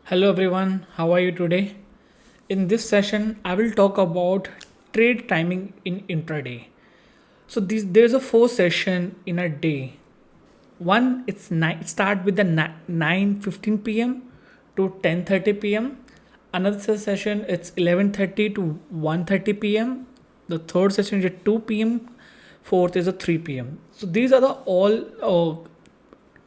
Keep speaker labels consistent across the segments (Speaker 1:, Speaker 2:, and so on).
Speaker 1: Hello everyone, how are you today? In this session, I will talk about trade timing in intraday. So there's a four session in a day. One, it start with the 9:15 p.m. to 10:30 p.m. Another session it's 11:30 to 1:30 p.m. The third session is at 2 p.m. Fourth is at 3 p.m. So these are the all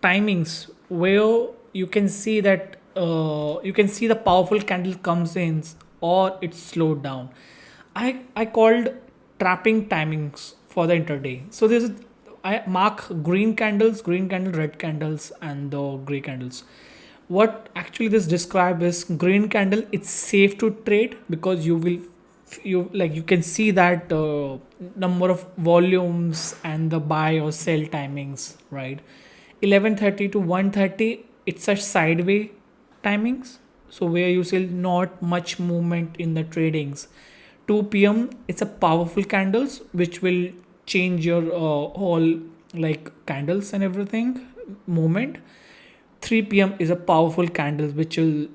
Speaker 1: timings where you can see the powerful candle comes in or it's slowed down. I called trapping timings for the intraday. So there's I mark green candle, red candles, and the gray candles. What actually this describe is green candle. It's safe to trade because you can see that number of volumes and the buy or sell timings, right? 11:30 to 1:30 it's a sideway timings, so where you see not much movement in the tradings. 2 p.m. it's a powerful candles which will change your whole like candles and everything movement. 3 p.m. is a powerful candle which will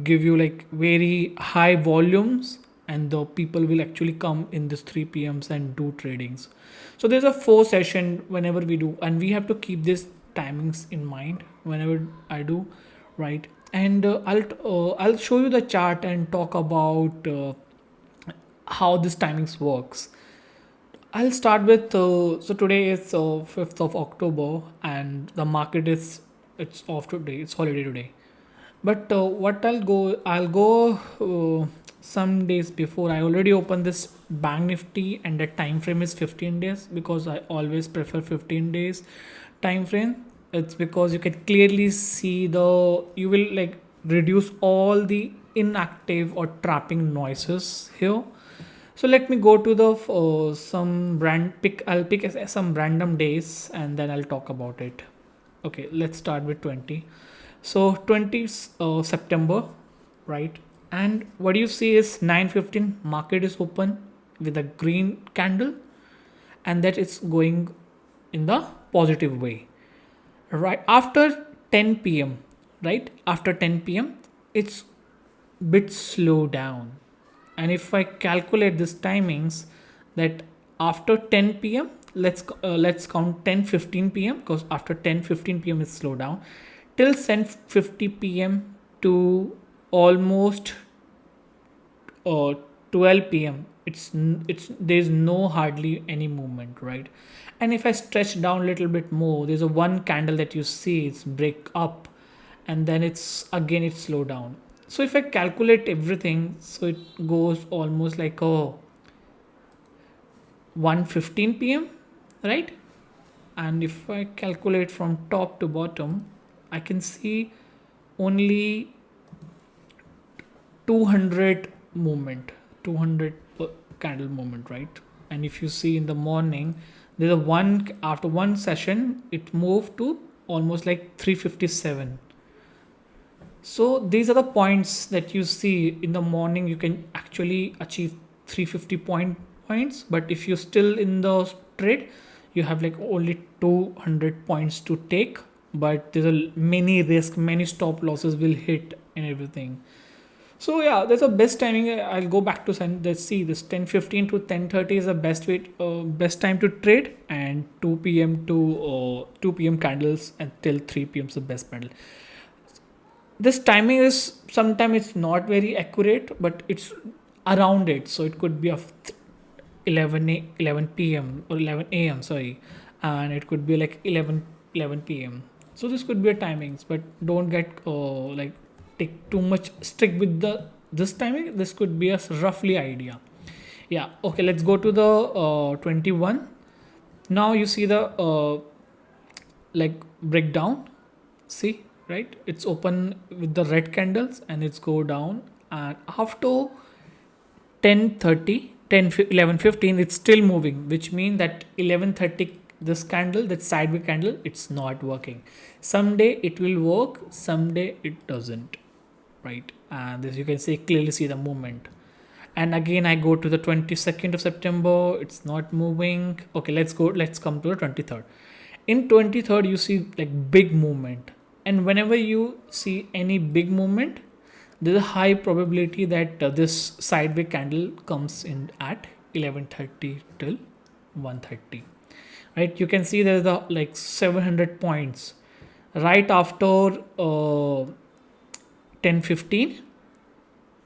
Speaker 1: give you like very high volumes, and the people will actually come in this 3 p.m.s and do tradings. So there's a four session whenever we do, and we have to keep these timings in mind whenever I do, right? And I'll show you the chart and talk about how this timings works. I'll start with so today is 5th of October and the market is it's off today, it's holiday today. But what I'll go some days before. I already opened this bank nifty and the time frame is 15 days because I always prefer 15 days time frame. It's because you can clearly see you will like reduce all the inactive or trapping noises here. So let me go to the some brand pick. I'll pick some random days and then I'll talk about it. Okay, let's start with 20. So 20 September, right? And what you see is 9:15 market is open with a green candle, and that is going in the positive way. Right after 10 p.m., right after 10 p.m., it's bit slow down. And if I calculate this timings, that after 10 p.m., let's count 10:15 p.m. because after 10:15 p.m. is slow down till 10:50 p.m. to almost 12 p.m. It's there's no hardly any movement, right? And if I stretch down a little bit more, there's a one candle that you see it's break up, and then it's slow down. So if I calculate everything, so it goes almost like a 1:15 p.m., right? And if I calculate from top to bottom, I can see only 200 movement, 200 candle movement, right? And if you see in the morning, there's a one after one session, it moved to almost like 357. So these are the points that you see in the morning. You can actually achieve 350 points, but if you're still in the trade, you have like only 200 points to take. But there's a many risk, many stop losses will hit and everything. So yeah, that's the best timing. I'll go back to send. Let's see, this 10:15 to 10:30 is the best time to trade, and 2 p.m. to 2 p.m. candles until 3 p.m. is the best candle. This timing is sometimes it's not very accurate, but it's around it. So it could be of 11 p.m. or 11 a.m. Sorry, and it could be like 11 p.m. So this could be a timings, but don't get like take too much strict with the this timing. This could be a roughly idea. Yeah. Okay. Let's go to the 21. Now you see the like breakdown. See, right? It's open with the red candles and it's go down, and after 10:30, 11:15, it's still moving, which means that 11:30 this candle, that sideway candle, it's not working. Someday it will work, someday it doesn't, right? And this you can see clearly see the movement. And again I go to the 22nd of September, it's not moving. Okay, let's come to the 23rd. In 23rd you see like big movement, and whenever you see any big movement, there's a high probability that this sideway candle comes in at 11:30 till 1:30. Right, you can see there's the like 700 points right after 10:15.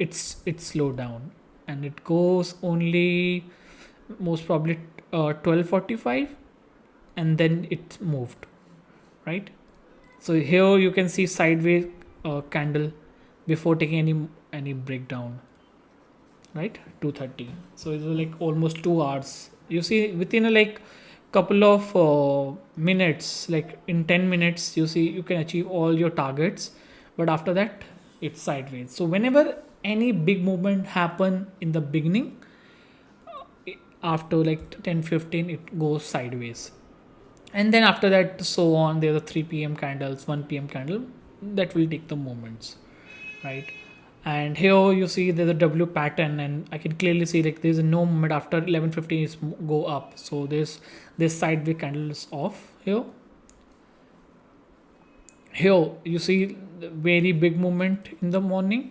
Speaker 1: It's slowed down, and it goes only most probably 12:45, and then it moved, right? So here you can see sideways candle before taking any breakdown, right? 2:30. So it's like almost 2 hours. You see within a like couple of minutes, like in 10 minutes, you see you can achieve all your targets, but after that it's sideways. So whenever any big movement happen in the beginning, after like 10:15 it goes sideways, and then after that so on. There's a 3 p.m. candles, 1 p.m. candle that will take the movements, right? And here you see there's a W pattern, and I can clearly see like there's no movement after 11:15 is go up. So this sideway candle is off here. Here you see the very big movement in the morning,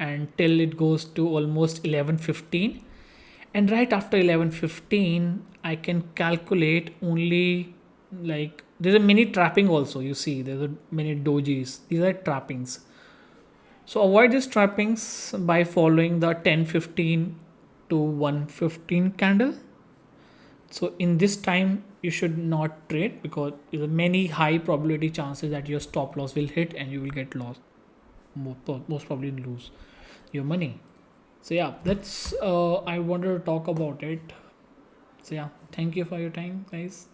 Speaker 1: and till it goes to almost 11:15, and right after 11:15 I can calculate only like there's a mini trapping also. You see there's a mini dojis. These are trappings. So avoid these trappings by following the 10:15 to 1:15 candle. So in this time you should not trade, because there are many high probability chances that your stop loss will hit and you will get lost, most probably lose your money. So yeah, that's I wanted to talk about it. So yeah, thank you for your time, guys.